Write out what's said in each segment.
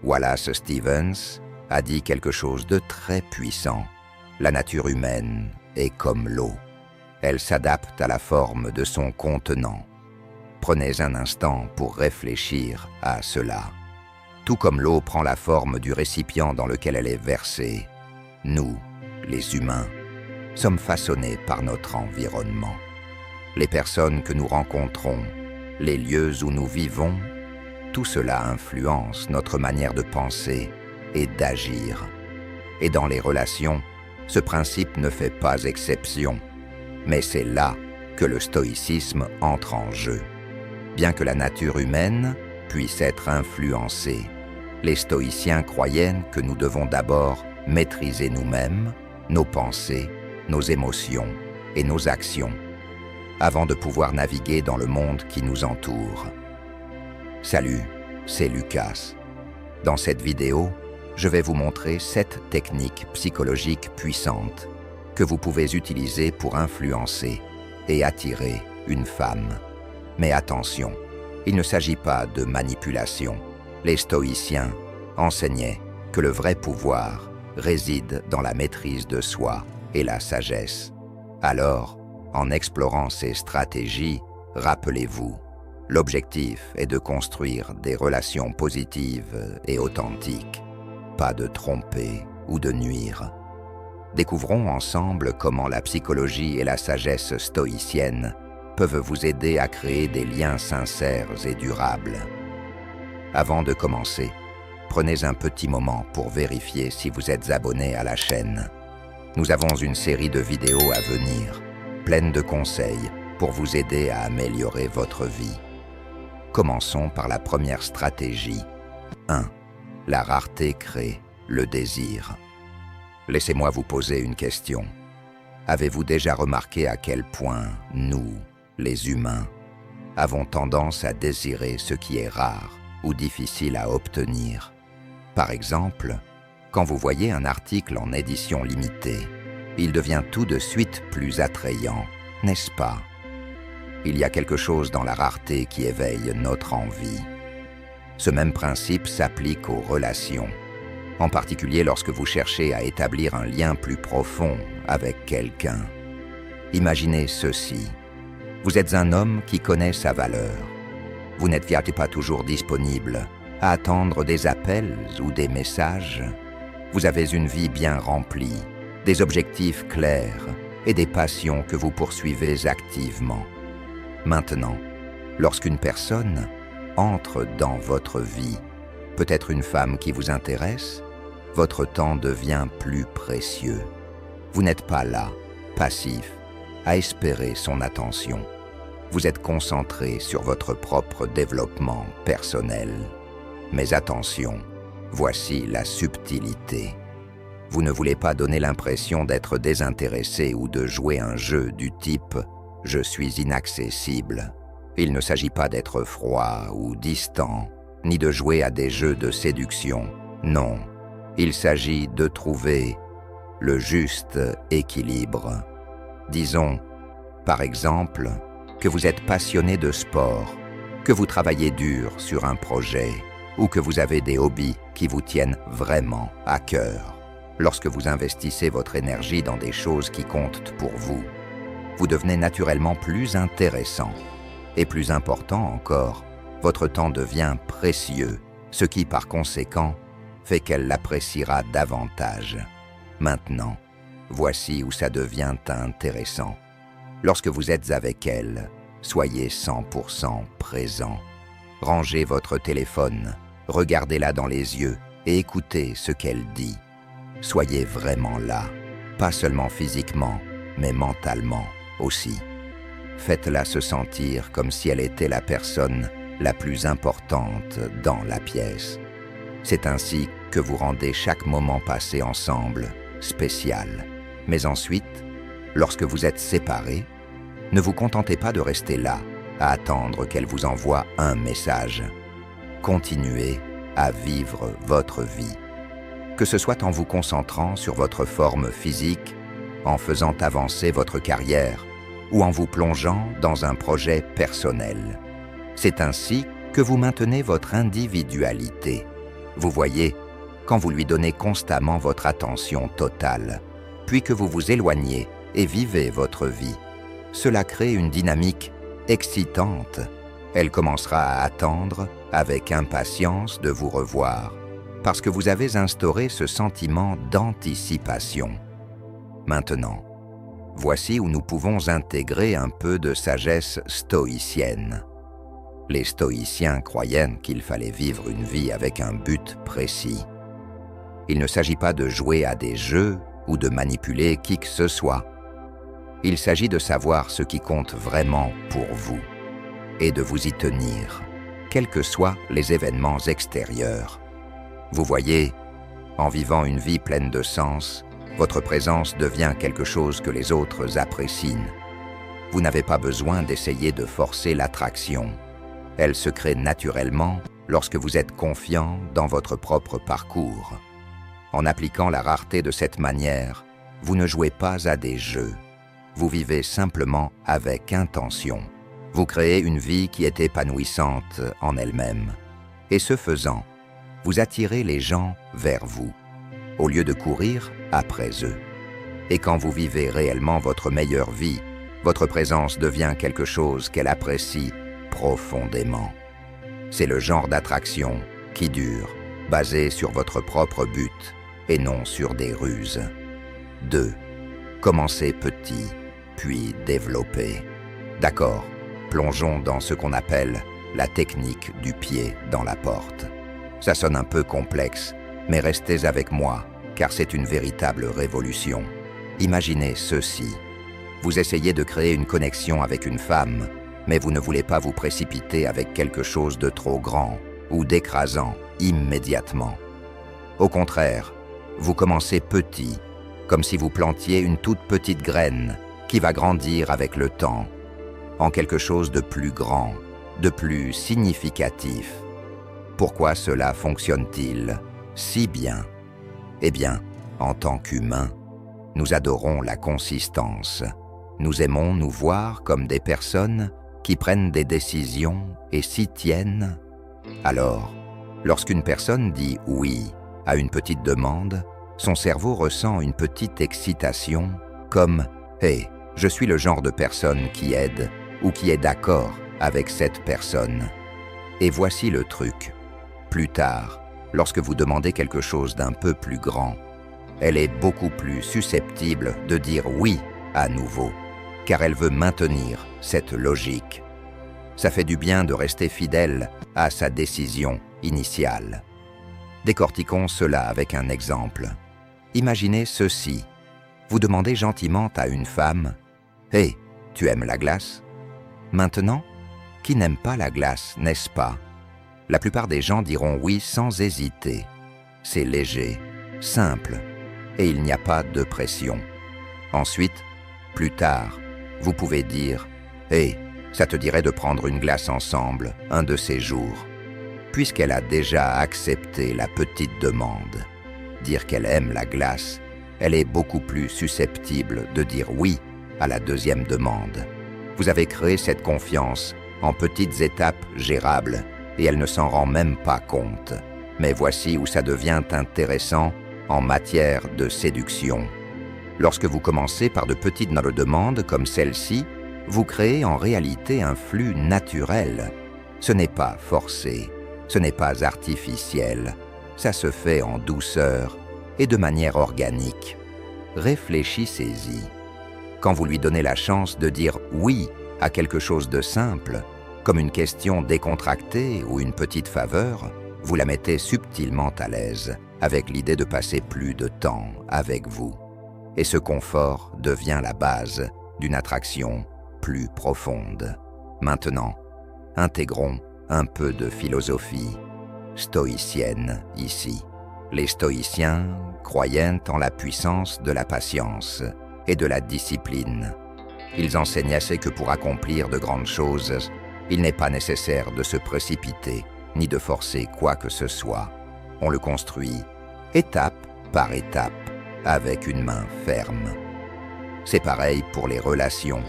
Wallace Stevens a dit quelque chose de très puissant. La nature humaine est comme l'eau. Elle s'adapte à la forme de son contenant. Prenez un instant pour réfléchir à cela. Tout comme l'eau prend la forme du récipient dans lequel elle est versée, nous, les humains, sommes façonnés par notre environnement. Les personnes que nous rencontrons, les lieux où nous vivons, tout cela influence notre manière de penser et d'agir. Et dans les relations, ce principe ne fait pas exception. Mais c'est là que le stoïcisme entre en jeu. Bien que la nature humaine puisse être influencée, les stoïciens croyaient que nous devons d'abord maîtriser nous-mêmes, nos pensées, nos émotions et nos actions, avant de pouvoir naviguer dans le monde qui nous entoure. Salut, c'est Lucas. Dans cette vidéo, je vais vous montrer 7 techniques psychologiques puissantes que vous pouvez utiliser pour influencer et attirer une femme. Mais attention, il ne s'agit pas de manipulation. Les stoïciens enseignaient que le vrai pouvoir réside dans la maîtrise de soi et la sagesse. Alors, en explorant ces stratégies, rappelez-vous, l'objectif est de construire des relations positives et authentiques, pas de tromper ou de nuire. Découvrons ensemble comment la psychologie et la sagesse stoïcienne peuvent vous aider à créer des liens sincères et durables. Avant de commencer, prenez un petit moment pour vérifier si vous êtes abonné à la chaîne. Nous avons une série de vidéos à venir, pleines de conseils pour vous aider à améliorer votre vie. Commençons par la première stratégie. 1. La rareté crée le désir. Laissez-moi vous poser une question. Avez-vous déjà remarqué à quel point nous, les humains, avons tendance à désirer ce qui est rare ou difficile à obtenir? Par exemple, quand vous voyez un article en édition limitée, il devient tout de suite plus attrayant, n'est-ce pas? Il y a quelque chose dans la rareté qui éveille notre envie. Ce même principe s'applique aux relations, en particulier lorsque vous cherchez à établir un lien plus profond avec quelqu'un. Imaginez ceci. Vous êtes un homme qui connaît sa valeur. Vous n'êtes pas toujours disponible à attendre des appels ou des messages. Vous avez une vie bien remplie, des objectifs clairs et des passions que vous poursuivez activement. Maintenant, lorsqu'une personne entre dans votre vie, peut-être une femme qui vous intéresse, votre temps devient plus précieux. Vous n'êtes pas là, passif, à espérer son attention. Vous êtes concentré sur votre propre développement personnel. Mais attention, voici la subtilité. Vous ne voulez pas donner l'impression d'être désintéressé ou de jouer un jeu du type « je suis inaccessible ». Il ne s'agit pas d'être froid ou distant, ni de jouer à des jeux de séduction. Non, il s'agit de trouver le juste équilibre. Disons, par exemple, que vous êtes passionné de sport, que vous travaillez dur sur un projet ou que vous avez des hobbies qui vous tiennent vraiment à cœur. Lorsque vous investissez votre énergie dans des choses qui comptent pour vous, vous devenez naturellement plus intéressant. Et plus important encore, votre temps devient précieux, ce qui par conséquent fait qu'elle l'appréciera davantage. Maintenant, voici où ça devient intéressant. Lorsque vous êtes avec elle, soyez 100% présent. Rangez votre téléphone, regardez-la dans les yeux et écoutez ce qu'elle dit. Soyez vraiment là, pas seulement physiquement, mais mentalement aussi. Faites-la se sentir comme si elle était la personne la plus importante dans la pièce. C'est ainsi que vous rendez chaque moment passé ensemble spécial. Mais ensuite, lorsque vous êtes séparés, ne vous contentez pas de rester là, à attendre qu'elle vous envoie un message. Continuez à vivre votre vie. Que ce soit en vous concentrant sur votre forme physique, en faisant avancer votre carrière, ou en vous plongeant dans un projet personnel. C'est ainsi que vous maintenez votre individualité, Vous voyez, quand vous lui donnez constamment votre attention totale, puis que vous vous éloignez et vivez votre vie, cela crée une dynamique excitante. Elle commencera à attendre avec impatience de vous revoir, parce que vous avez instauré ce sentiment d'anticipation. Maintenant, voici où nous pouvons intégrer un peu de sagesse stoïcienne. Les stoïciens croyaient qu'il fallait vivre une vie avec un but précis. Il ne s'agit pas de jouer à des jeux ou de manipuler qui que ce soit. Il s'agit de savoir ce qui compte vraiment pour vous et de vous y tenir, quels que soient les événements extérieurs. Vous voyez, en vivant une vie pleine de sens, votre présence devient quelque chose que les autres apprécient. Vous n'avez pas besoin d'essayer de forcer l'attraction. Elle se crée naturellement lorsque vous êtes confiant dans votre propre parcours. En appliquant la rareté de cette manière, vous ne jouez pas à des jeux. Vous vivez simplement avec intention. Vous créez une vie qui est épanouissante en elle-même. Et ce faisant, vous attirez les gens vers vous, au lieu de courir après eux. Et quand vous vivez réellement votre meilleure vie, votre présence devient quelque chose qu'elle apprécie profondément. C'est le genre d'attraction qui dure, basé sur votre propre but et non sur des ruses. 2. Commencez petit, puis développez. D'accord, plongeons dans ce qu'on appelle la technique du pied dans la porte. Ça sonne un peu complexe, mais restez avec moi, car c'est une véritable révolution. Imaginez ceci. Vous essayez de créer une connexion avec une femme, mais vous ne voulez pas vous précipiter avec quelque chose de trop grand ou d'écrasant immédiatement. Au contraire, vous commencez petit, comme si vous plantiez une toute petite graine qui va grandir avec le temps, en quelque chose de plus grand, de plus significatif. Pourquoi cela fonctionne-t-il si bien? Eh bien, en tant qu'humains, nous adorons la consistance. Nous aimons nous voir comme des personnes qui prennent des décisions et s'y tiennent. Alors, lorsqu'une personne dit « oui » à une petite demande, son cerveau ressent une petite excitation comme « hey, je suis le genre de personne qui aide ou qui est d'accord avec cette personne ». Et voici le truc. Plus tard, lorsque vous demandez quelque chose d'un peu plus grand, elle est beaucoup plus susceptible de dire « oui » à nouveau, car elle veut maintenir cette logique. Ça fait du bien de rester fidèle à sa décision initiale. Décortiquons cela avec un exemple. Imaginez ceci. Vous demandez gentiment à une femme « Hey, tu aimes la glace ?» Maintenant, qui n'aime pas la glace, n'est-ce pas? La plupart des gens diront oui sans hésiter. C'est léger, simple, et il n'y a pas de pression. Ensuite, plus tard, vous pouvez dire « Hey, ça te dirait de prendre une glace ensemble, un de ces jours ?» Puisqu'elle a déjà accepté la petite demande, dire qu'elle aime la glace, elle est beaucoup plus susceptible de dire oui à la deuxième demande. Vous avez créé cette confiance en petites étapes gérables et elle ne s'en rend même pas compte. Mais voici où ça devient intéressant en matière de séduction. Lorsque vous commencez par de petites demandes comme celle-ci, vous créez en réalité un flux naturel. Ce n'est pas forcé, ce n'est pas artificiel, ça se fait en douceur et de manière organique. Réfléchissez-y. Quand vous lui donnez la chance de dire oui à quelque chose de simple, comme une question décontractée ou une petite faveur, vous la mettez subtilement à l'aise, avec l'idée de passer plus de temps avec vous. Et ce confort devient la base d'une attraction plus profonde. Maintenant, intégrons un peu de philosophie stoïcienne ici. Les stoïciens croyaient en la puissance de la patience et de la discipline. Ils enseignaient que pour accomplir de grandes choses, il n'est pas nécessaire de se précipiter, ni de forcer quoi que ce soit. On le construit étape par étape, avec une main ferme. C'est pareil pour les relations.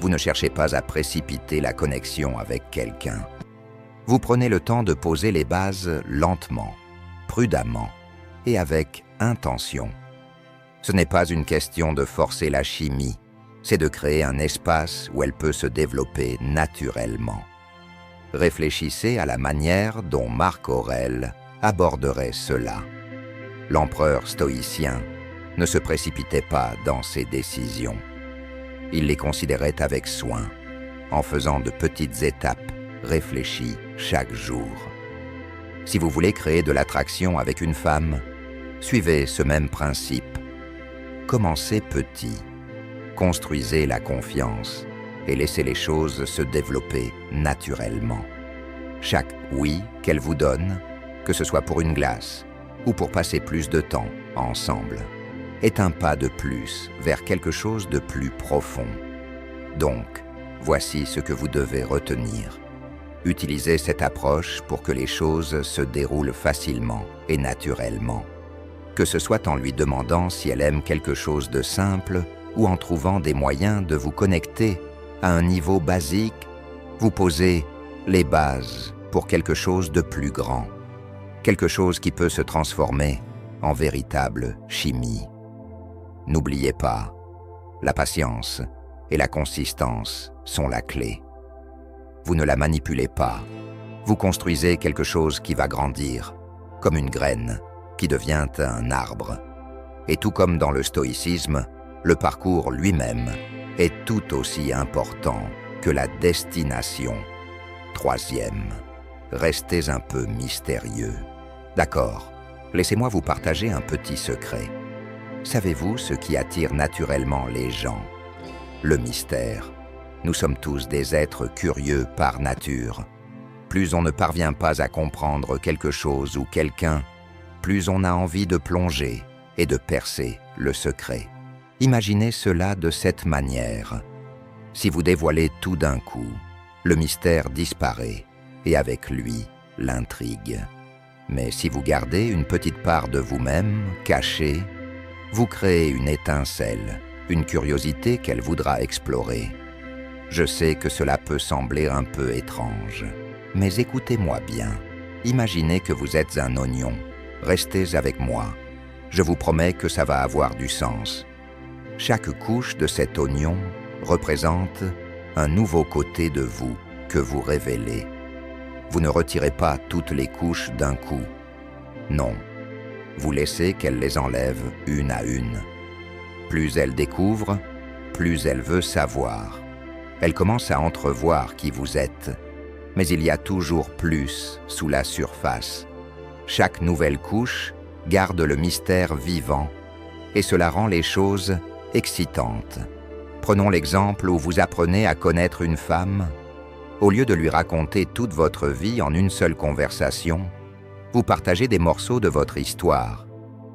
Vous ne cherchez pas à précipiter la connexion avec quelqu'un. Vous prenez le temps de poser les bases lentement, prudemment et avec intention. Ce n'est pas une question de forcer la chimie, c'est de créer un espace où elle peut se développer naturellement. Réfléchissez à la manière dont Marc Aurèle aborderait cela. L'empereur stoïcien ne se précipitait pas dans ses décisions. Il les considérait avec soin, en faisant de petites étapes réfléchies chaque jour. Si vous voulez créer de l'attraction avec une femme, suivez ce même principe. Commencez petit, construisez la confiance et laissez les choses se développer naturellement. Chaque oui qu'elle vous donne, que ce soit pour une glace ou pour passer plus de temps ensemble, est un pas de plus vers quelque chose de plus profond. Donc, voici ce que vous devez retenir. Utilisez cette approche pour que les choses se déroulent facilement et naturellement. Que ce soit en lui demandant si elle aime quelque chose de simple ou en trouvant des moyens de vous connecter à un niveau basique, vous posez les bases pour quelque chose de plus grand, quelque chose qui peut se transformer en véritable chimie. N'oubliez pas, la patience et la consistance sont la clé. Vous ne la manipulez pas, vous construisez quelque chose qui va grandir, comme une graine qui devient un arbre. Et tout comme dans le stoïcisme, le parcours lui-même est tout aussi important que la destination. Troisième, restez un peu mystérieux. D'accord, laissez-moi vous partager un petit secret. Savez-vous ce qui attire naturellement les gens? Le mystère. Nous sommes tous des êtres curieux par nature. Plus on ne parvient pas à comprendre quelque chose ou quelqu'un, plus on a envie de plonger et de percer le secret. Imaginez cela de cette manière. Si vous dévoilez tout d'un coup, le mystère disparaît et avec lui, l'intrigue. Mais si vous gardez une petite part de vous-même cachée, vous créez une étincelle, une curiosité qu'elle voudra explorer. Je sais que cela peut sembler un peu étrange, mais écoutez-moi bien. Imaginez que vous êtes un oignon. Restez avec moi. Je vous promets que ça va avoir du sens. Chaque couche de cet oignon représente un nouveau côté de vous que vous révélez. Vous ne retirez pas toutes les couches d'un coup. Non, vous laissez qu'elle les enlève une à une. Plus elle découvre, plus elle veut savoir. Elle commence à entrevoir qui vous êtes, mais il y a toujours plus sous la surface. Chaque nouvelle couche garde le mystère vivant et cela rend les choses excitantes. Prenons l'exemple où vous apprenez à connaître une femme. Au lieu de lui raconter toute votre vie en une seule conversation, vous partagez des morceaux de votre histoire,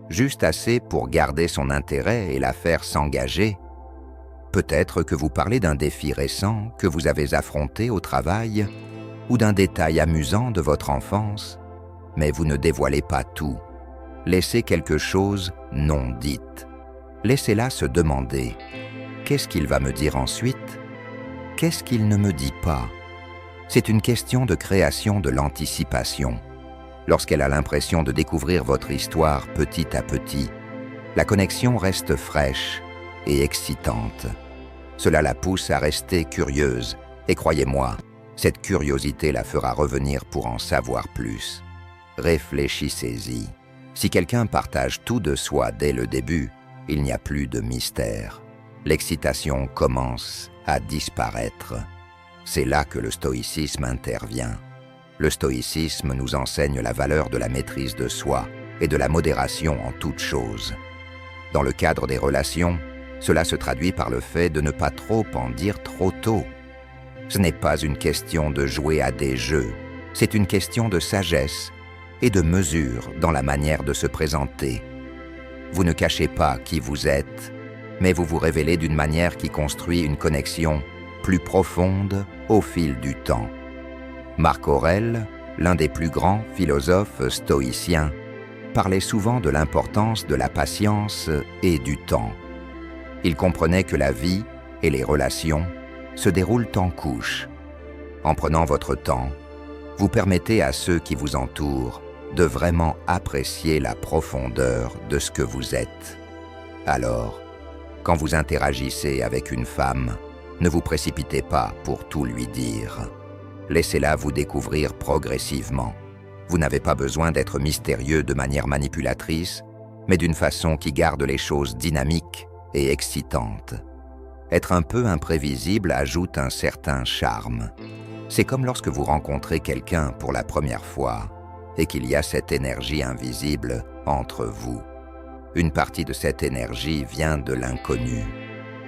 juste assez pour garder son intérêt et la faire s'engager. Peut-être que vous parlez d'un défi récent que vous avez affronté au travail ou d'un détail amusant de votre enfance, mais vous ne dévoilez pas tout. Laissez quelque chose non dit. Laissez-la se demander « Qu'est-ce qu'il va me dire ensuite? Qu'est-ce qu'il ne me dit pas ?» C'est une question de création de l'anticipation. Lorsqu'elle a l'impression de découvrir votre histoire petit à petit, la connexion reste fraîche et excitante. Cela la pousse à rester curieuse, et croyez-moi, cette curiosité la fera revenir pour en savoir plus. Réfléchissez-y. Si quelqu'un partage tout de soi dès le début, il n'y a plus de mystère. L'excitation commence à disparaître. C'est là que le stoïcisme intervient. Le stoïcisme nous enseigne la valeur de la maîtrise de soi et de la modération en toutes choses. Dans le cadre des relations, cela se traduit par le fait de ne pas trop en dire trop tôt. Ce n'est pas une question de jouer à des jeux, c'est une question de sagesse et de mesure dans la manière de se présenter. Vous ne cachez pas qui vous êtes, mais vous vous révélez d'une manière qui construit une connexion plus profonde au fil du temps. Marc Aurèle, l'un des plus grands philosophes stoïciens, parlait souvent de l'importance de la patience et du temps. Il comprenait que la vie et les relations se déroulent en couches. En prenant votre temps, vous permettez à ceux qui vous entourent de vraiment apprécier la profondeur de ce que vous êtes. Alors, quand vous interagissez avec une femme, ne vous précipitez pas pour tout lui dire. Laissez-la vous découvrir progressivement. Vous n'avez pas besoin d'être mystérieux de manière manipulatrice, mais d'une façon qui garde les choses dynamiques et excitantes. Être un peu imprévisible ajoute un certain charme. C'est comme lorsque vous rencontrez quelqu'un pour la première fois et qu'il y a cette énergie invisible entre vous. Une partie de cette énergie vient de l'inconnu.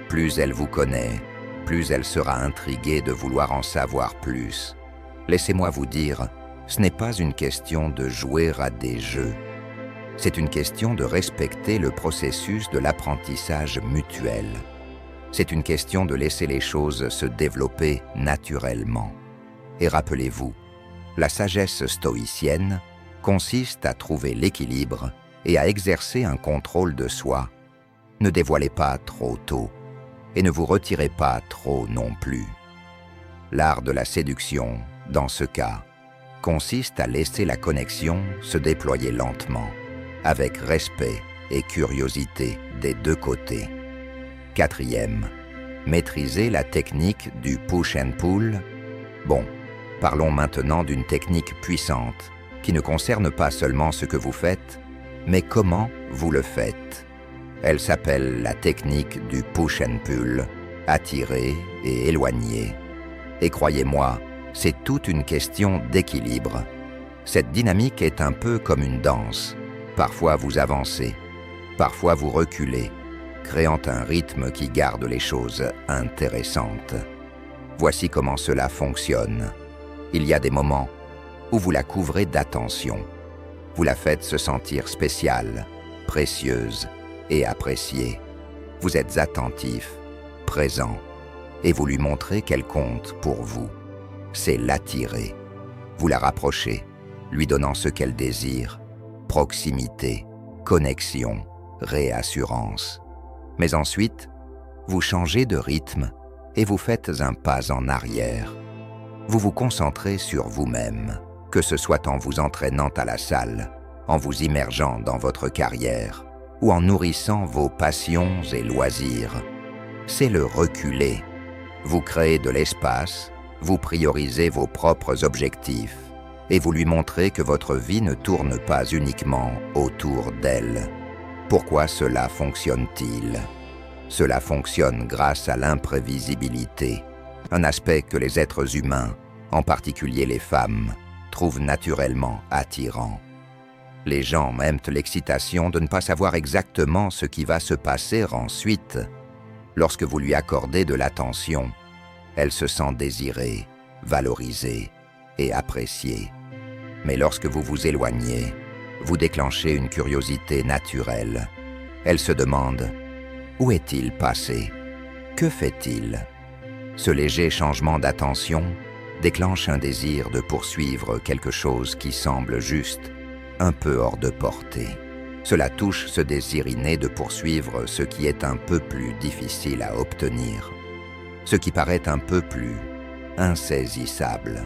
Plus elle vous connaît, plus elle sera intriguée de vouloir en savoir plus. Laissez-moi vous dire, ce n'est pas une question de jouer à des jeux. C'est une question de respecter le processus de l'apprentissage mutuel. C'est une question de laisser les choses se développer naturellement. Et rappelez-vous, la sagesse stoïcienne consiste à trouver l'équilibre et à exercer un contrôle de soi. Ne dévoilez pas trop tôt et ne vous retirez pas trop non plus. L'art de la séduction, dans ce cas, consiste à laisser la connexion se déployer lentement, avec respect et curiosité des deux côtés. Quatrième, maîtriser la technique du push and pull. Bon, parlons maintenant d'une technique puissante qui ne concerne pas seulement ce que vous faites, mais comment vous le faites. Elle s'appelle la technique du push and pull, attirer et éloigner. Et croyez-moi, c'est toute une question d'équilibre. Cette dynamique est un peu comme une danse. Parfois vous avancez, parfois vous reculez, créant un rythme qui garde les choses intéressantes. Voici comment cela fonctionne. Il y a des moments où vous la couvrez d'attention. Vous la faites se sentir spéciale, précieuse et appréciée. Vous êtes attentif, présent, et vous lui montrez qu'elle compte pour vous. C'est l'attirer. Vous la rapprochez, lui donnant ce qu'elle désire, proximité, connexion, réassurance. Mais ensuite, vous changez de rythme et vous faites un pas en arrière. Vous vous concentrez sur vous-même, que ce soit en vous entraînant à la salle, en vous immergeant dans votre carrière ou en nourrissant vos passions et loisirs. C'est le reculer. Vous créez de l'espace, vous priorisez vos propres objectifs et vous lui montrez que votre vie ne tourne pas uniquement autour d'elle. Pourquoi cela fonctionne-t-il ? Cela fonctionne grâce à l'imprévisibilité, un aspect que les êtres humains, en particulier les femmes, trouvent naturellement attirant. Les gens aiment l'excitation de ne pas savoir exactement ce qui va se passer ensuite. Lorsque vous lui accordez de l'attention, elle se sent désirée, valorisée et appréciée. Mais lorsque vous vous éloignez, vous déclenchez une curiosité naturelle. Elle se demande « Où est-il passé ? Que fait-il » Ce léger changement d'attention déclenche un désir de poursuivre quelque chose qui semble juste, un peu hors de portée. Cela touche ce désir inné de poursuivre ce qui est un peu plus difficile à obtenir, ce qui paraît un peu plus insaisissable.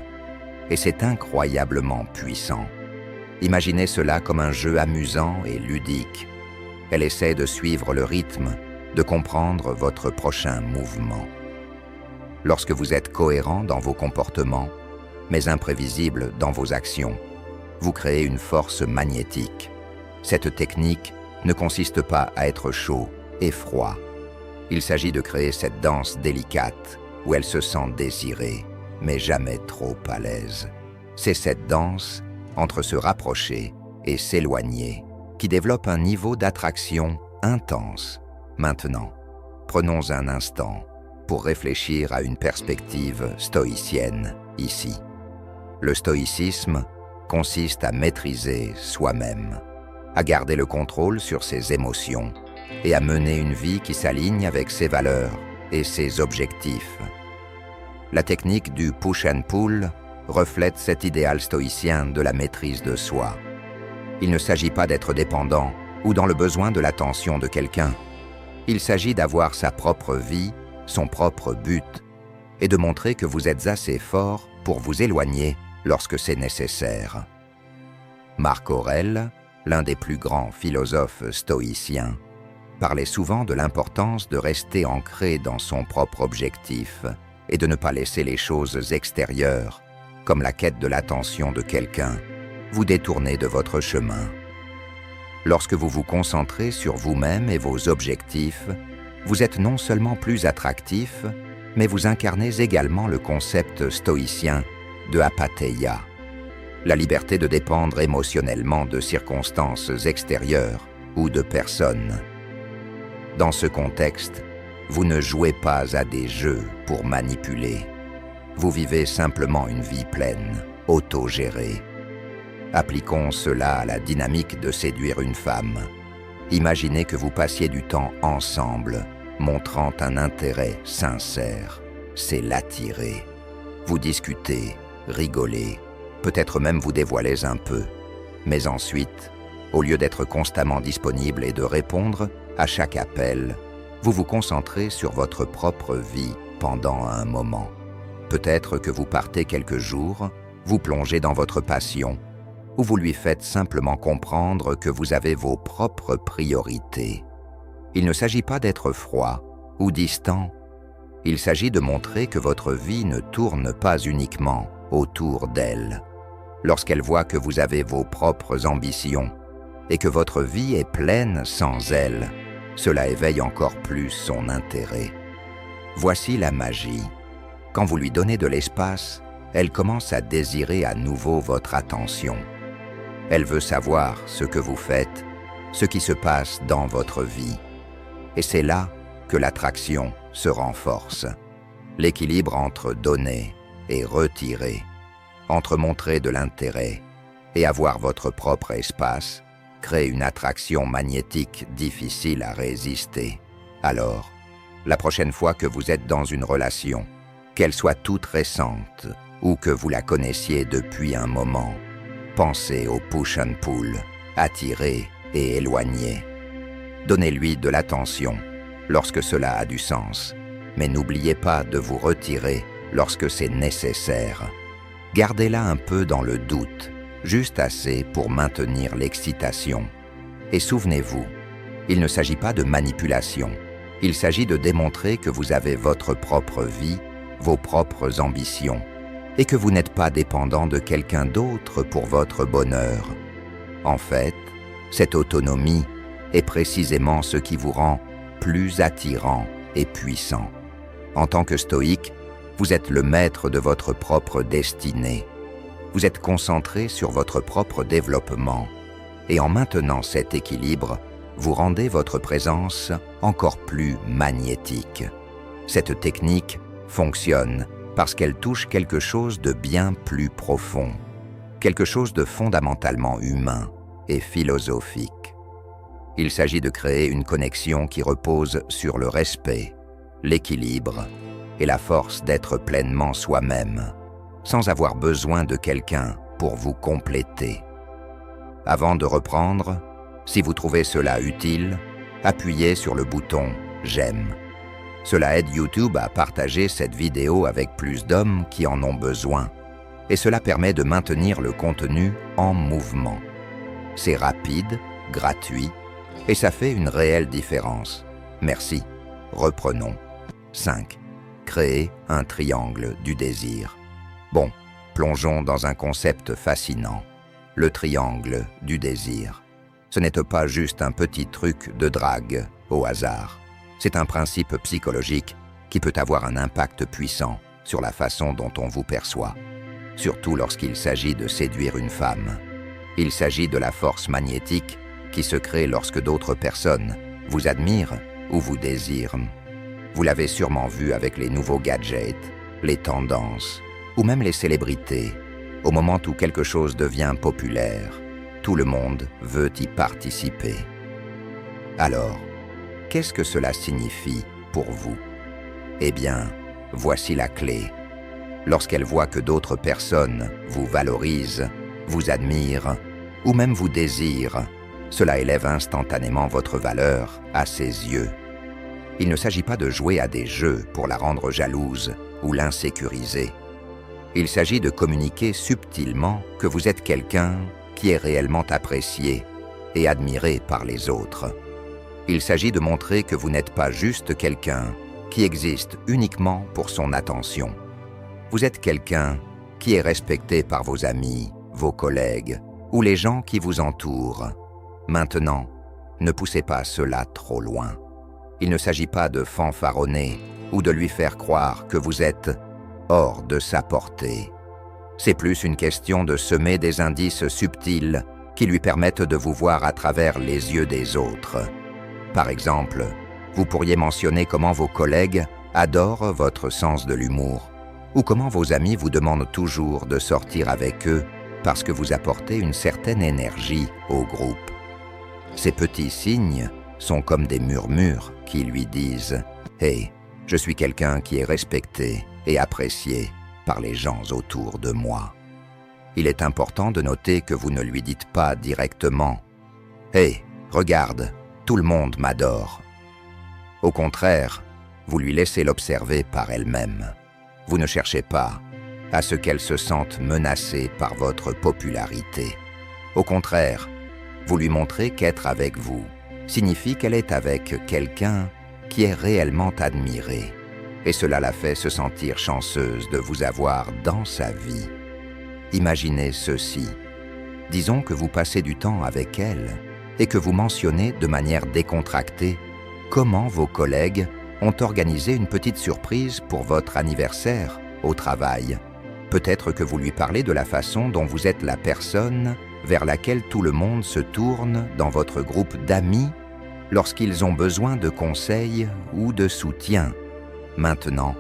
Et c'est incroyablement puissant. Imaginez cela comme un jeu amusant et ludique. Elle essaie de suivre le rythme, de comprendre votre prochain mouvement. Lorsque vous êtes cohérent dans vos comportements, mais imprévisible dans vos actions, vous créez une force magnétique. Cette technique ne consiste pas à être chaud et froid. Il s'agit de créer cette danse délicate où elle se sent désirée, mais jamais trop à l'aise. C'est cette danse entre se rapprocher et s'éloigner qui développe un niveau d'attraction intense. Maintenant, prenons un instant pour réfléchir à une perspective stoïcienne ici. Le stoïcisme consiste à maîtriser soi-même, à garder le contrôle sur ses émotions et à mener une vie qui s'aligne avec ses valeurs et ses objectifs. La technique du push and pull reflète cet idéal stoïcien de la maîtrise de soi. Il ne s'agit pas d'être dépendant ou dans le besoin de l'attention de quelqu'un. Il s'agit d'avoir sa propre vie, son propre but, et de montrer que vous êtes assez fort pour vous éloigner lorsque c'est nécessaire. Marc Aurèle, l'un des plus grands philosophes stoïciens, parlait souvent de l'importance de rester ancré dans son propre objectif et de ne pas laisser les choses extérieures, comme la quête de l'attention de quelqu'un, vous détourner de votre chemin. Lorsque vous vous concentrez sur vous-même et vos objectifs, vous êtes non seulement plus attractif, mais vous incarnez également le concept stoïcien de apatheia, la liberté de dépendre émotionnellement de circonstances extérieures ou de personnes. Dans ce contexte, vous ne jouez pas à des jeux pour manipuler. Vous vivez simplement une vie pleine, autogérée. Appliquons cela à la dynamique de séduire une femme. Imaginez que vous passiez du temps ensemble, montrant un intérêt sincère. C'est l'attirer. Vous discutez, rigolez, peut-être même vous dévoilez un peu. Mais ensuite, au lieu d'être constamment disponible et de répondre à chaque appel, vous vous concentrez sur votre propre vie pendant un moment. Peut-être que vous partez quelques jours, vous plongez dans votre passion, ou vous lui faites simplement comprendre que vous avez vos propres priorités. Il ne s'agit pas d'être froid ou distant. Il s'agit de montrer que votre vie ne tourne pas uniquement autour d'elle. Lorsqu'elle voit que vous avez vos propres ambitions et que votre vie est pleine sans elle, cela éveille encore plus son intérêt. Voici la magie. Quand vous lui donnez de l'espace, elle commence à désirer à nouveau votre attention. Elle veut savoir ce que vous faites, ce qui se passe dans votre vie. Et c'est là que l'attraction se renforce. L'équilibre entre donner et retirer, entre montrer de l'intérêt et avoir votre propre espace, crée une attraction magnétique difficile à résister. Alors, la prochaine fois que vous êtes dans une relation, qu'elle soit toute récente ou que vous la connaissiez depuis un moment, pensez au push and pull, attirer et éloigner. Donnez-lui de l'attention lorsque cela a du sens, mais n'oubliez pas de vous retirer lorsque c'est nécessaire. Gardez-la un peu dans le doute, juste assez pour maintenir l'excitation. Et souvenez-vous, il ne s'agit pas de manipulation, il s'agit de démontrer que vous avez votre propre vie, vos propres ambitions, et que vous n'êtes pas dépendant de quelqu'un d'autre pour votre bonheur. En fait, cette autonomie est précisément ce qui vous rend plus attirant et puissant. En tant que stoïque, vous êtes le maître de votre propre destinée. Vous êtes concentré sur votre propre développement, et en maintenant cet équilibre, vous rendez votre présence encore plus magnétique. Cette technique fonctionne parce qu'elle touche quelque chose de bien plus profond, quelque chose de fondamentalement humain et philosophique. Il s'agit de créer une connexion qui repose sur le respect, l'équilibre et la force d'être pleinement soi-même, sans avoir besoin de quelqu'un pour vous compléter. Avant de reprendre, si vous trouvez cela utile, appuyez sur le bouton « J'aime ». Cela aide YouTube à partager cette vidéo avec plus d'hommes qui en ont besoin, et cela permet de maintenir le contenu en mouvement. C'est rapide, gratuit, et ça fait une réelle différence. Merci. Reprenons. 5. Créer un triangle du désir. Bon, plongeons dans un concept fascinant. Le triangle du désir. Ce n'est pas juste un petit truc de drague au hasard. C'est un principe psychologique qui peut avoir un impact puissant sur la façon dont on vous perçoit, surtout lorsqu'il s'agit de séduire une femme. Il s'agit de la force magnétique qui se crée lorsque d'autres personnes vous admirent ou vous désirent. Vous l'avez sûrement vu avec les nouveaux gadgets, les tendances, ou même les célébrités. Au moment où quelque chose devient populaire, tout le monde veut y participer. Alors, qu'est-ce que cela signifie pour vous? Eh bien, voici la clé. Lorsqu'elle voit que d'autres personnes vous valorisent, vous admirent, ou même vous désirent, cela élève instantanément votre valeur à ses yeux. Il ne s'agit pas de jouer à des jeux pour la rendre jalouse ou l'insécuriser. Il s'agit de communiquer subtilement que vous êtes quelqu'un qui est réellement apprécié et admiré par les autres. Il s'agit de montrer que vous n'êtes pas juste quelqu'un qui existe uniquement pour son attention. Vous êtes quelqu'un qui est respecté par vos amis, vos collègues ou les gens qui vous entourent. Maintenant, ne poussez pas cela trop loin. Il ne s'agit pas de fanfaronner ou de lui faire croire que vous êtes hors de sa portée. C'est plus une question de semer des indices subtils qui lui permettent de vous voir à travers les yeux des autres. Par exemple, vous pourriez mentionner comment vos collègues adorent votre sens de l'humour ou comment vos amis vous demandent toujours de sortir avec eux parce que vous apportez une certaine énergie au groupe. Ces petits signes sont comme des murmures qui lui disent « Hey, je suis quelqu'un qui est respecté et apprécié par les gens autour de moi. » Il est important de noter que vous ne lui dites pas directement « Hey, regarde, tout le monde m'adore. » Au contraire, vous lui laissez l'observer par elle-même. Vous ne cherchez pas à ce qu'elle se sente menacée par votre popularité. Au contraire, vous lui montrez qu'être avec vous signifie qu'elle est avec quelqu'un qui est réellement admiré, et cela la fait se sentir chanceuse de vous avoir dans sa vie. Imaginez ceci. Disons que vous passez du temps avec elle et que vous mentionnez de manière décontractée comment vos collègues ont organisé une petite surprise pour votre anniversaire au travail. Peut-être que vous lui parlez de la façon dont vous êtes la personne vers laquelle tout le monde se tourne dans votre groupe d'amis lorsqu'ils ont besoin de conseils ou de soutien. Maintenant,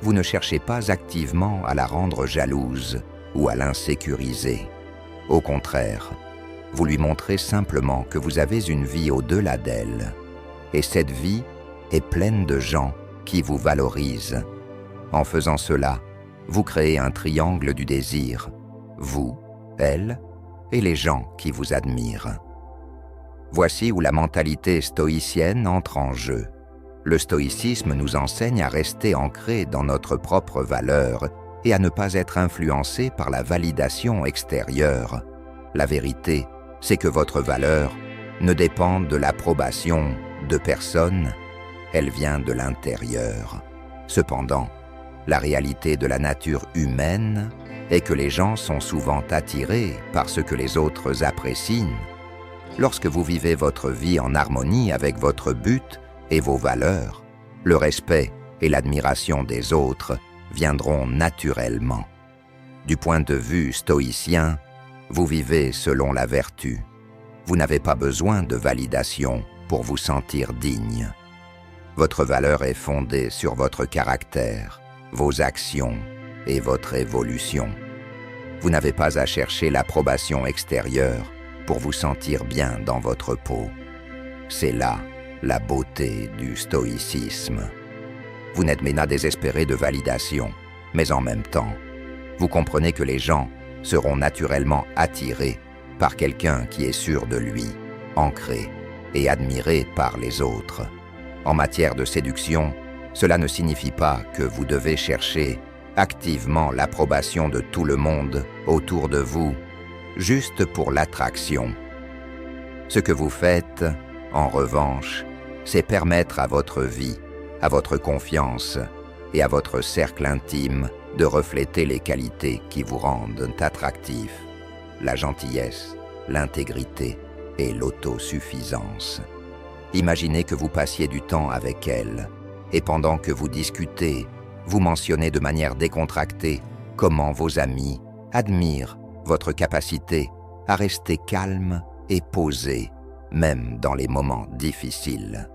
vous ne cherchez pas activement à la rendre jalouse ou à l'insécuriser. Au contraire, vous lui montrez simplement que vous avez une vie au-delà d'elle. Et cette vie est pleine de gens qui vous valorisent. En faisant cela, vous créez un triangle du désir, vous, elle et les gens qui vous admirent. Voici où la mentalité stoïcienne entre en jeu. Le stoïcisme nous enseigne à rester ancrés dans notre propre valeur et à ne pas être influencé par la validation extérieure. La vérité, c'est que votre valeur ne dépend de l'approbation de personne, elle vient de l'intérieur. Cependant, la réalité de la nature humaine est que les gens sont souvent attirés par ce que les autres apprécient. Lorsque vous vivez votre vie en harmonie avec votre but et vos valeurs, le respect et l'admiration des autres viendront naturellement. Du point de vue stoïcien, vous vivez selon la vertu. Vous n'avez pas besoin de validation pour vous sentir digne. Votre valeur est fondée sur votre caractère, vos actions et votre évolution. Vous n'avez pas à chercher l'approbation extérieure pour vous sentir bien dans votre peau. C'est là la beauté du stoïcisme. Vous n'êtes pas désespéré de validation, mais en même temps, vous comprenez que les gens seront naturellement attirés par quelqu'un qui est sûr de lui, ancré et admiré par les autres. En matière de séduction, cela ne signifie pas que vous devez chercher activement l'approbation de tout le monde autour de vous, juste pour l'attraction. Ce que vous faites, en revanche, c'est permettre à votre vie, à votre confiance et à votre cercle intime de refléter les qualités qui vous rendent attractif, la gentillesse, l'intégrité et l'autosuffisance. Imaginez que vous passiez du temps avec elle, et pendant que vous discutez, vous mentionnez de manière décontractée comment vos amis admirent votre capacité à rester calme et posé, même dans les moments difficiles.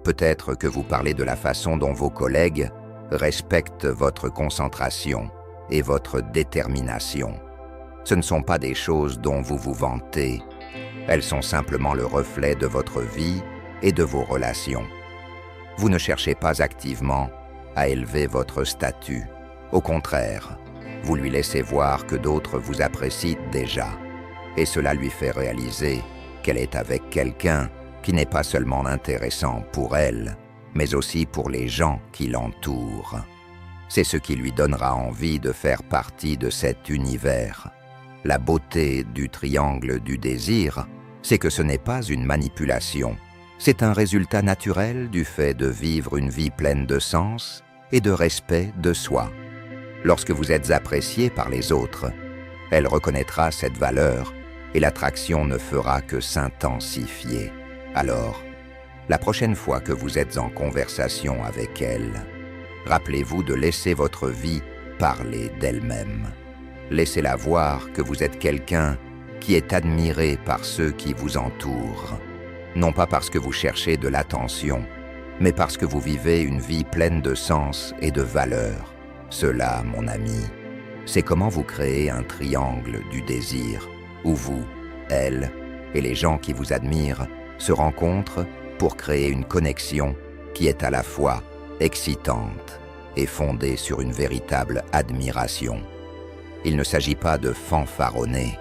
Peut-être que vous parlez de la façon dont vos collègues respectent votre concentration et votre détermination. Ce ne sont pas des choses dont vous vous vantez, elles sont simplement le reflet de votre vie et de vos relations. Vous ne cherchez pas activement à élever votre statut. Au contraire, vous lui laissez voir que d'autres vous apprécient déjà, et cela lui fait réaliser qu'elle est avec quelqu'un qui n'est pas seulement intéressant pour elle, mais aussi pour les gens qui l'entourent. C'est ce qui lui donnera envie de faire partie de cet univers. La beauté du triangle du désir, c'est que ce n'est pas une manipulation. C'est un résultat naturel du fait de vivre une vie pleine de sens et de respect de soi. Lorsque vous êtes apprécié par les autres, elle reconnaîtra cette valeur et l'attraction ne fera que s'intensifier. Alors, la prochaine fois que vous êtes en conversation avec elle, rappelez-vous de laisser votre vie parler d'elle-même. Laissez-la voir que vous êtes quelqu'un qui est admiré par ceux qui vous entourent. Non pas parce que vous cherchez de l'attention, mais parce que vous vivez une vie pleine de sens et de valeur. Cela, mon ami, c'est comment vous créez un triangle du désir, où vous, elle et les gens qui vous admirent se rencontrent pour créer une connexion qui est à la fois excitante et fondée sur une véritable admiration. Il ne s'agit pas de fanfaronner.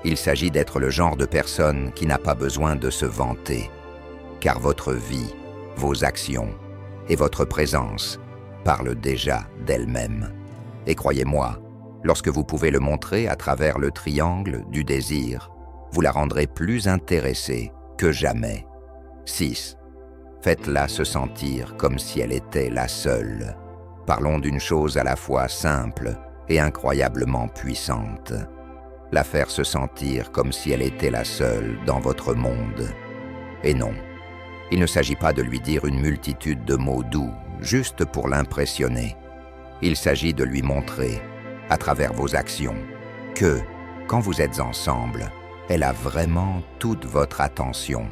Il s'agit d'être le genre de personne qui n'a pas besoin de se vanter, car votre vie, vos actions et votre présence parlent déjà d'elles-mêmes. Et croyez-moi, lorsque vous pouvez le montrer à travers le triangle du désir, vous la rendrez plus intéressée que jamais. 6. Faites-la se sentir comme si elle était la seule. Parlons d'une chose à la fois simple et incroyablement puissante. La faire se sentir comme si elle était la seule dans votre monde. Et non, il ne s'agit pas de lui dire une multitude de mots doux, juste pour l'impressionner. Il s'agit de lui montrer, à travers vos actions, que, quand vous êtes ensemble, elle a vraiment toute votre attention.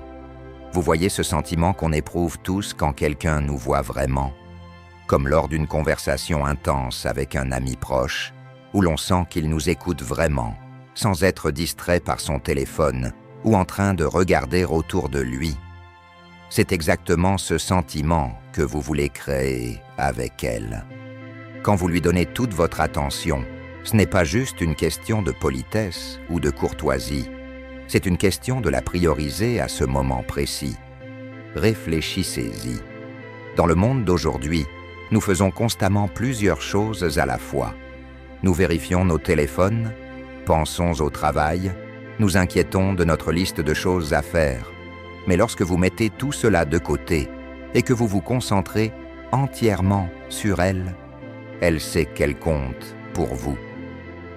Vous voyez ce sentiment qu'on éprouve tous quand quelqu'un nous voit vraiment, comme lors d'une conversation intense avec un ami proche, où l'on sent qu'il nous écoute vraiment, sans être distrait par son téléphone ou en train de regarder autour de lui. C'est exactement ce sentiment que vous voulez créer avec elle. Quand vous lui donnez toute votre attention, ce n'est pas juste une question de politesse ou de courtoisie, c'est une question de la prioriser à ce moment précis. Réfléchissez-y. Dans le monde d'aujourd'hui, nous faisons constamment plusieurs choses à la fois. Nous vérifions nos téléphones, pensons au travail, nous inquiétons de notre liste de choses à faire. Mais lorsque vous mettez tout cela de côté et que vous vous concentrez entièrement sur elle, elle sait qu'elle compte pour vous.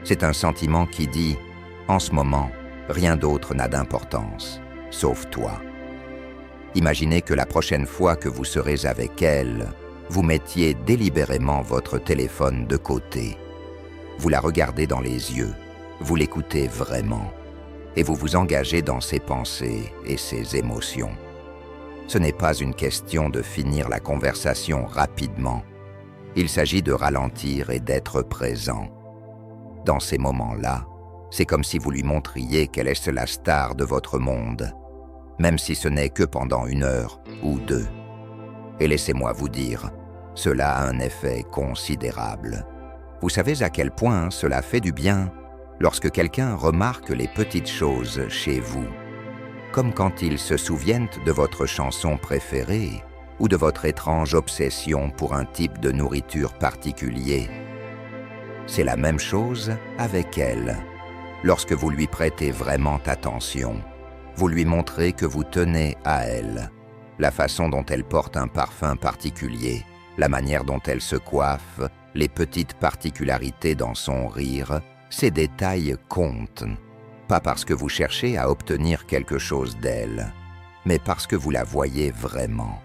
C'est un sentiment qui dit « En ce moment, rien d'autre n'a d'importance, sauf toi ». Imaginez que la prochaine fois que vous serez avec elle, vous mettiez délibérément votre téléphone de côté. Vous la regardez dans les yeux, vous l'écoutez vraiment, et vous vous engagez dans ses pensées et ses émotions. Ce n'est pas une question de finir la conversation rapidement. Il s'agit de ralentir et d'être présent. Dans ces moments-là, c'est comme si vous lui montriez qu'elle est la star de votre monde, même si ce n'est que pendant 1 heure ou 2. Et laissez-moi vous dire, cela a un effet considérable. Vous savez à quel point cela fait du bien lorsque quelqu'un remarque les petites choses chez vous, comme quand ils se souviennent de votre chanson préférée ou de votre étrange obsession pour un type de nourriture particulier. C'est la même chose avec elle. Lorsque vous lui prêtez vraiment attention, vous lui montrez que vous tenez à elle, la façon dont elle porte un parfum particulier, la manière dont elle se coiffe, les petites particularités dans son rire, ces détails comptent, pas parce que vous cherchez à obtenir quelque chose d'elle, mais parce que vous la voyez vraiment.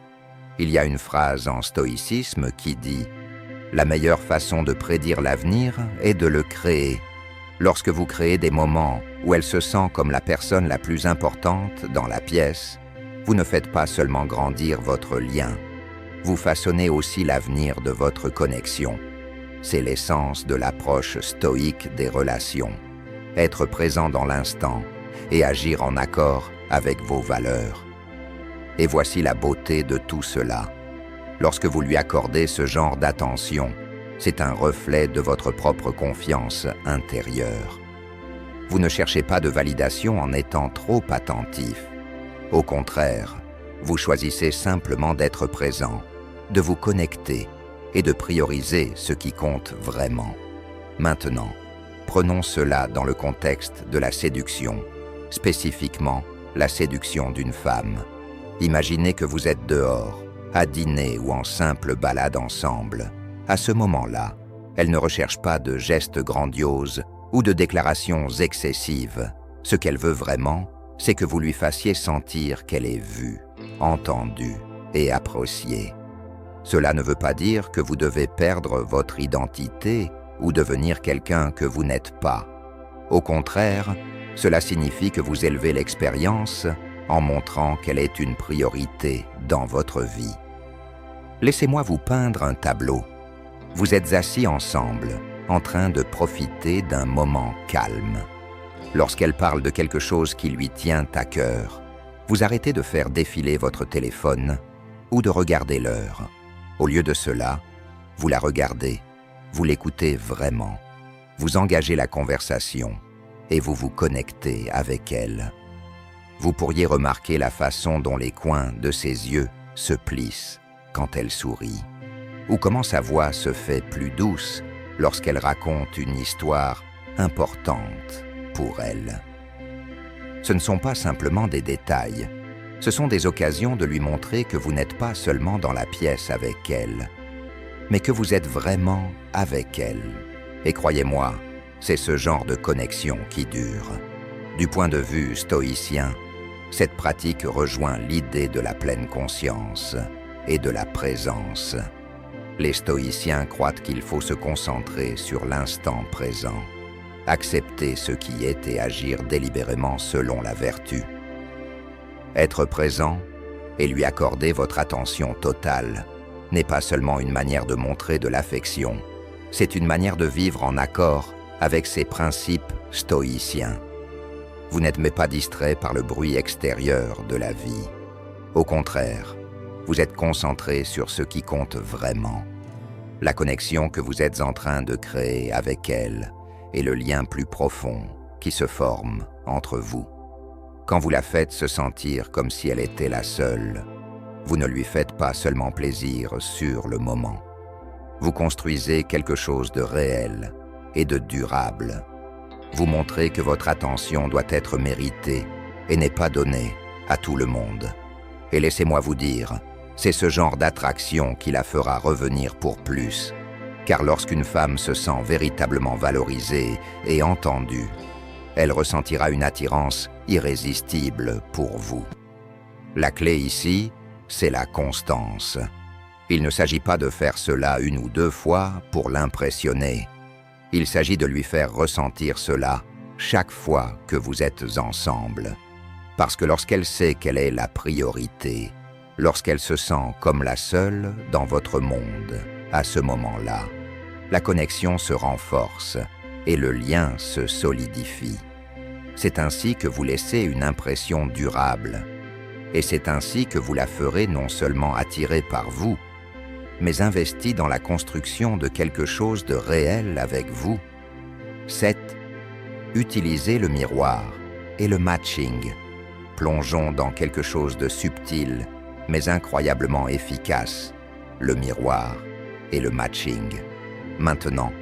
Il y a une phrase en stoïcisme qui dit « La meilleure façon de prédire l'avenir est de le créer ». Lorsque vous créez des moments où elle se sent comme la personne la plus importante dans la pièce, vous ne faites pas seulement grandir votre lien, vous façonnez aussi l'avenir de votre connexion. C'est l'essence de l'approche stoïque des relations. Être présent dans l'instant et agir en accord avec vos valeurs. Et voici la beauté de tout cela. Lorsque vous lui accordez ce genre d'attention, c'est un reflet de votre propre confiance intérieure. Vous ne cherchez pas de validation en étant trop attentif. Au contraire, vous choisissez simplement d'être présent, de vous connecter et de prioriser ce qui compte vraiment. Maintenant, Prenons cela dans le contexte de la séduction, spécifiquement la séduction d'une femme. Imaginez que vous êtes dehors, à dîner ou en simple balade ensemble. À ce moment-là, elle ne recherche pas de gestes grandioses ou de déclarations excessives. Ce qu'elle veut vraiment, c'est que vous lui fassiez sentir qu'elle est vue, entendue et appréciée. Cela ne veut pas dire que vous devez perdre votre identité ou devenir quelqu'un que vous n'êtes pas. Au contraire, cela signifie que vous élevez l'expérience en montrant qu'elle est une priorité dans votre vie. Laissez-moi vous peindre un tableau. Vous êtes assis ensemble, en train de profiter d'un moment calme. Lorsqu'elle parle de quelque chose qui lui tient à cœur, vous arrêtez de faire défiler votre téléphone ou de regarder l'heure. Au lieu de cela, vous la regardez, vous l'écoutez vraiment, vous engagez la conversation et vous vous connectez avec elle. Vous pourriez remarquer la façon dont les coins de ses yeux se plissent quand elle sourit, ou comment sa voix se fait plus douce lorsqu'elle raconte une histoire importante pour elle. Ce ne sont pas simplement des détails, ce sont des occasions de lui montrer que vous n'êtes pas seulement dans la pièce avec elle, mais que vous êtes vraiment avec elle. Et croyez-moi, c'est ce genre de connexion qui dure. Du point de vue stoïcien, cette pratique rejoint l'idée de la pleine conscience et de la présence. Les stoïciens croient qu'il faut se concentrer sur l'instant présent, accepter ce qui est et agir délibérément selon la vertu. Être présent et lui accorder votre attention totale n'est pas seulement une manière de montrer de l'affection, c'est une manière de vivre en accord avec ces principes stoïciens. Vous n'êtes même pas distrait par le bruit extérieur de la vie. Au contraire, vous êtes concentré sur ce qui compte vraiment, la connexion que vous êtes en train de créer avec elle et le lien plus profond qui se forme entre vous. Quand vous la faites se sentir comme si elle était la seule, vous ne lui faites pas seulement plaisir sur le moment. Vous construisez quelque chose de réel et de durable. Vous montrez que votre attention doit être méritée et n'est pas donnée à tout le monde. Et laissez-moi vous dire, c'est ce genre d'attraction qui la fera revenir pour plus. Car lorsqu'une femme se sent véritablement valorisée et entendue, elle ressentira une attirance irrésistible pour vous. La clé ici, c'est la constance. Il ne s'agit pas de faire cela une ou deux fois pour l'impressionner. Il s'agit de lui faire ressentir cela chaque fois que vous êtes ensemble. Parce que lorsqu'elle sait qu'elle est la priorité, lorsqu'elle se sent comme la seule dans votre monde, à ce moment-là, la connexion se renforce et le lien se solidifie. C'est ainsi que vous laissez une impression durable. Et c'est ainsi que vous la ferez non seulement attirée par vous, mais investie dans la construction de quelque chose de réel avec vous. 7. Utilisez le miroir et le matching. Plongeons dans quelque chose de subtil, mais incroyablement efficace, le miroir et le matching. Maintenant,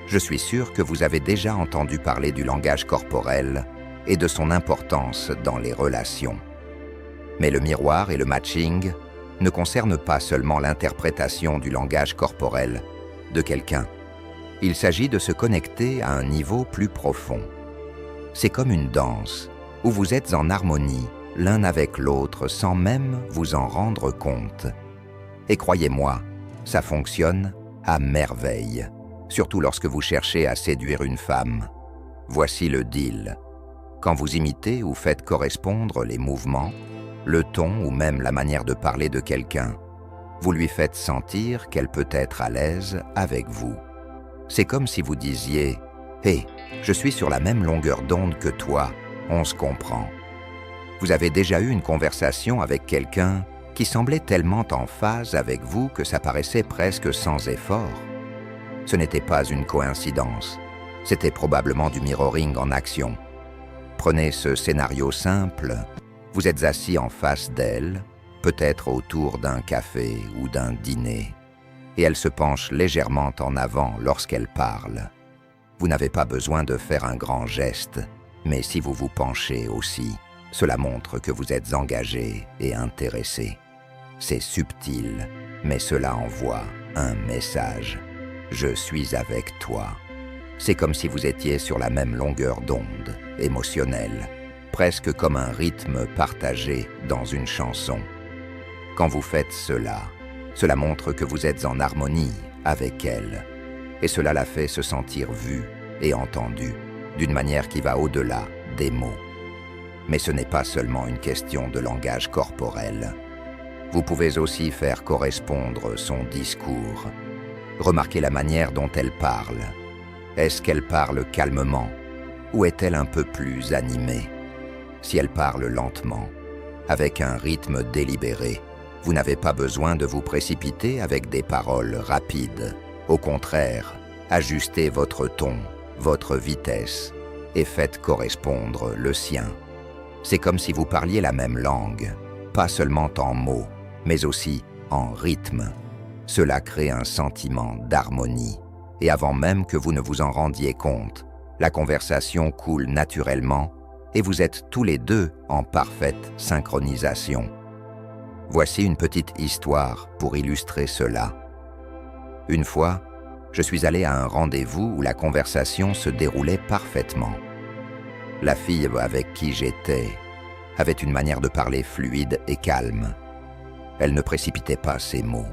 je suis sûr que vous avez déjà entendu parler du langage corporel et de son importance dans les relations. Mais le miroir et le matching ne concernent pas seulement l'interprétation du langage corporel de quelqu'un. Il s'agit de se connecter à un niveau plus profond. C'est comme une danse où vous êtes en harmonie l'un avec l'autre sans même vous en rendre compte. Et croyez-moi, ça fonctionne à merveille, surtout lorsque vous cherchez à séduire une femme. Voici le deal. Quand vous imitez ou faites correspondre les mouvements, le ton ou même la manière de parler de quelqu'un, vous lui faites sentir qu'elle peut être à l'aise avec vous. C'est comme si vous disiez « Hé, je suis sur la même longueur d'onde que toi, on se comprend ». Vous avez déjà eu une conversation avec quelqu'un qui semblait tellement en phase avec vous que ça paraissait presque sans effort. Ce n'était pas une coïncidence, c'était probablement du mirroring en action. Prenez ce scénario simple, vous êtes assis en face d'elle, peut-être autour d'un café ou d'un dîner, et elle se penche légèrement en avant lorsqu'elle parle. Vous n'avez pas besoin de faire un grand geste, mais si vous vous penchez aussi, cela montre que vous êtes engagé et intéressé. C'est subtil, mais cela envoie un message. Je suis avec toi. C'est comme si vous étiez sur la même longueur d'onde, émotionnelle, presque comme un rythme partagé dans une chanson. Quand vous faites cela, cela montre que vous êtes en harmonie avec elle, et cela la fait se sentir vue et entendue, d'une manière qui va au-delà des mots. Mais ce n'est pas seulement une question de langage corporel. Vous pouvez aussi faire correspondre son discours. Remarquez la manière dont elle parle. Est-ce qu'elle parle calmement ou est-elle un peu plus animée? Si elle parle lentement, avec un rythme délibéré, vous n'avez pas besoin de vous précipiter avec des paroles rapides. Au contraire, ajustez votre ton, votre vitesse et faites correspondre le sien. C'est comme si vous parliez la même langue, pas seulement en mots, mais aussi en rythme. Cela crée un sentiment d'harmonie. Et avant même que vous ne vous en rendiez compte, la conversation coule naturellement et vous êtes tous les deux en parfaite synchronisation. Voici une petite histoire pour illustrer cela. Une fois, je suis allé à un rendez-vous où la conversation se déroulait parfaitement. La fille avec qui j'étais avait une manière de parler fluide et calme. Elle ne précipitait pas ses mots.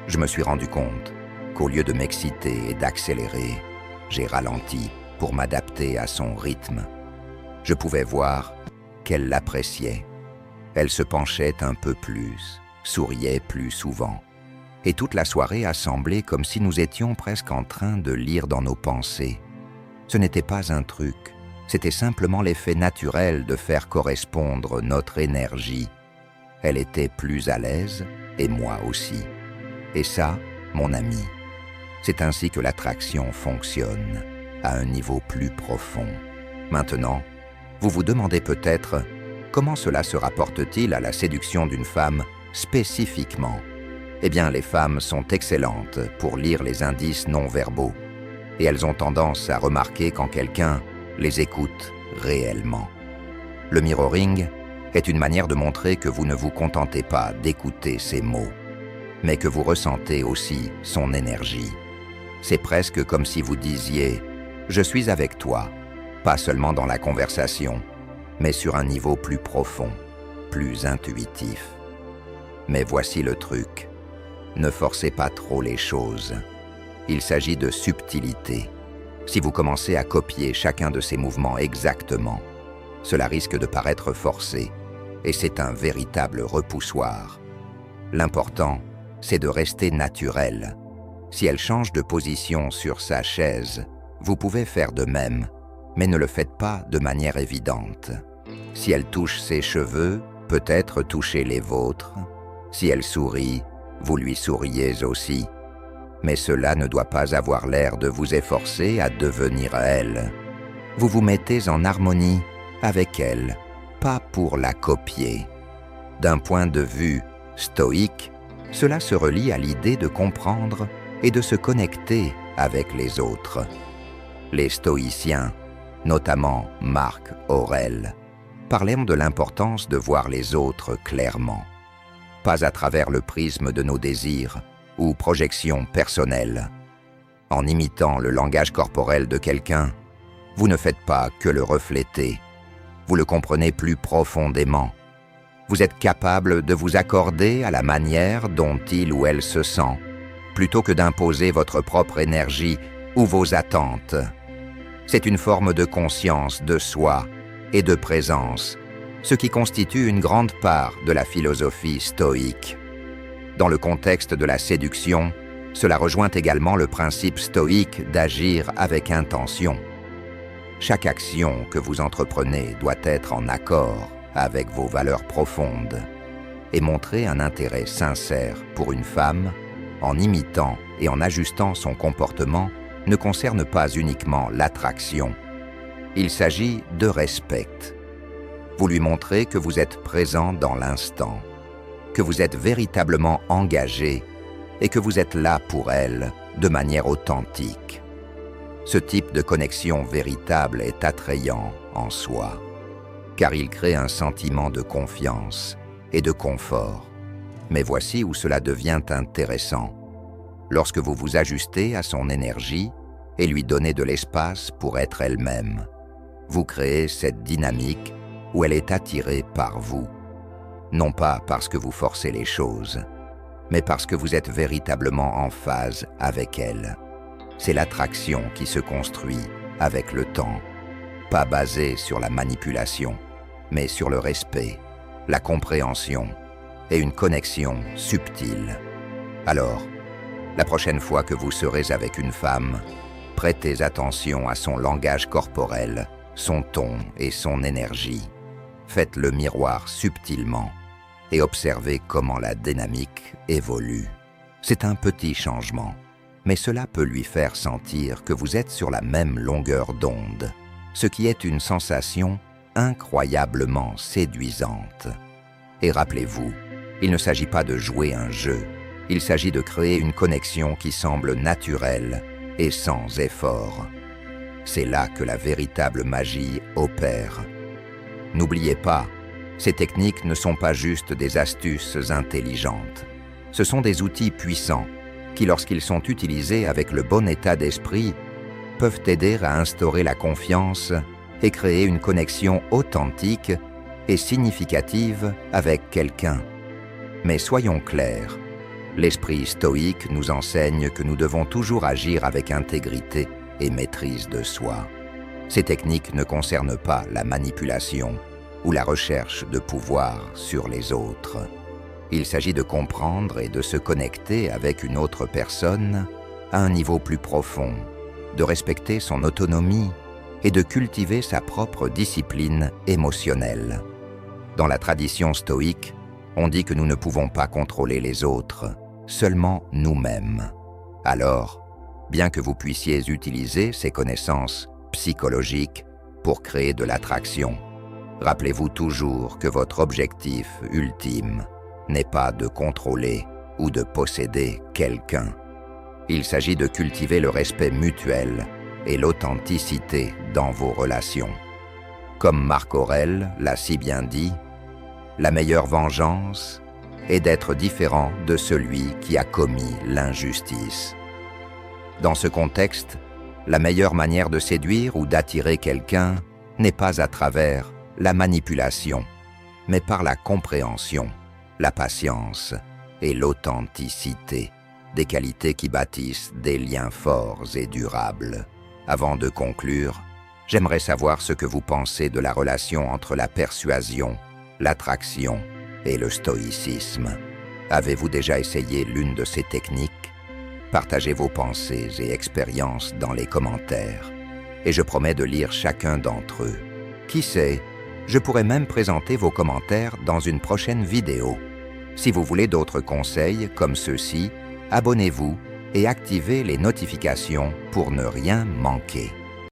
Je me suis rendu compte qu'au lieu de m'exciter et d'accélérer, j'ai ralenti pour m'adapter à son rythme. Je pouvais voir qu'elle l'appréciait. Elle se penchait un peu plus, souriait plus souvent. Et toute la soirée a semblé comme si nous étions presque en train de lire dans nos pensées. Ce n'était pas un truc, c'était simplement l'effet naturel de faire correspondre notre énergie. Elle était plus à l'aise, et moi aussi. Et ça, mon ami, c'est ainsi que l'attraction fonctionne, à un niveau plus profond. Maintenant, vous vous demandez peut-être comment cela se rapporte-t-il à la séduction d'une femme spécifiquement? Eh bien, les femmes sont excellentes pour lire les indices non-verbaux, et elles ont tendance à remarquer quand quelqu'un les écoute réellement. Le mirroring est une manière de montrer que vous ne vous contentez pas d'écouter ses mots, mais que vous ressentez aussi son énergie. C'est presque comme si vous disiez « Je suis avec toi », pas seulement dans la conversation, mais sur un niveau plus profond, plus intuitif. Mais voici le truc, ne forcez pas trop les choses. Il s'agit de subtilité. Si vous commencez à copier chacun de ces mouvements exactement, cela risque de paraître forcé, et c'est un véritable repoussoir. L'important, c'est de rester naturel. Si elle change de position sur sa chaise, vous pouvez faire de même, mais ne le faites pas de manière évidente. Si elle touche ses cheveux, peut-être touchez les vôtres. Si elle sourit, vous lui souriez aussi. Mais cela ne doit pas avoir l'air de vous efforcer à devenir elle. Vous vous mettez en harmonie avec elle, pas pour la copier. D'un point de vue stoïque, cela se relie à l'idée de comprendre et de se connecter avec les autres. Les stoïciens, notamment Marc Aurèle, parlaient de l'importance de voir les autres clairement, pas à travers le prisme de nos désirs ou projections personnelles. En imitant le langage corporel de quelqu'un, vous ne faites pas que le refléter, vous le comprenez plus profondément. Vous êtes capable de vous accorder à la manière dont il ou elle se sent, plutôt que d'imposer votre propre énergie ou vos attentes. C'est une forme de conscience de soi et de présence, ce qui constitue une grande part de la philosophie stoïque. Dans le contexte de la séduction, cela rejoint également le principe stoïque d'agir avec intention. Chaque action que vous entreprenez doit être en accord avec vos valeurs profondes et montrer un intérêt sincère pour une femme en imitant et en ajustant son comportement ne concerne pas uniquement l'attraction. Il s'agit de respect. Vous lui montrez que vous êtes présent dans l'instant, que vous êtes véritablement engagé et que vous êtes là pour elle de manière authentique. Ce type de connexion véritable est attrayant en soi, car il crée un sentiment de confiance et de confort. Mais voici où cela devient intéressant. Lorsque vous vous ajustez à son énergie et lui donnez de l'espace pour être elle-même, vous créez cette dynamique où elle est attirée par vous. Non pas parce que vous forcez les choses, mais parce que vous êtes véritablement en phase avec elle. C'est l'attraction qui se construit avec le temps, pas basée sur la manipulation, mais sur le respect, la compréhension et une connexion subtile. Alors, la prochaine fois que vous serez avec une femme, prêtez attention à son langage corporel, son ton et son énergie. Faites le miroir subtilement et observez comment la dynamique évolue. C'est un petit changement, mais cela peut lui faire sentir que vous êtes sur la même longueur d'onde, ce qui est une sensation incroyablement séduisante. Et rappelez-vous, il ne s'agit pas de jouer un jeu, il s'agit de créer une connexion qui semble naturelle et sans effort. C'est là que la véritable magie opère. N'oubliez pas, ces techniques ne sont pas juste des astuces intelligentes. Ce sont des outils puissants qui, lorsqu'ils sont utilisés avec le bon état d'esprit, peuvent aider à instaurer la confiance et créer une connexion authentique et significative avec quelqu'un. Mais soyons clairs, l'esprit stoïque nous enseigne que nous devons toujours agir avec intégrité et maîtrise de soi. Ces techniques ne concernent pas la manipulation ou la recherche de pouvoir sur les autres. Il s'agit de comprendre et de se connecter avec une autre personne à un niveau plus profond, de respecter son autonomie et de cultiver sa propre discipline émotionnelle. Dans la tradition stoïque, on dit que nous ne pouvons pas contrôler les autres, seulement nous-mêmes. Alors, bien que vous puissiez utiliser ces connaissances psychologiques pour créer de l'attraction, rappelez-vous toujours que votre objectif ultime n'est pas de contrôler ou de posséder quelqu'un. Il s'agit de cultiver le respect mutuel et l'authenticité dans vos relations. Comme Marc Aurèle l'a si bien dit, la meilleure vengeance est d'être différent de celui qui a commis l'injustice. Dans ce contexte, la meilleure manière de séduire ou d'attirer quelqu'un n'est pas à travers la manipulation, mais par la compréhension, la patience et l'authenticité, des qualités qui bâtissent des liens forts et durables. Avant de conclure, j'aimerais savoir ce que vous pensez de la relation entre la persuasion, l'attraction et le stoïcisme. Avez-vous déjà essayé l'une de ces techniques? Partagez vos pensées et expériences dans les commentaires, et je promets de lire chacun d'entre eux. Qui sait, je pourrais même présenter vos commentaires dans une prochaine vidéo. Si vous voulez d'autres conseils comme ceux-ci, abonnez-vous et activez les notifications pour ne rien manquer.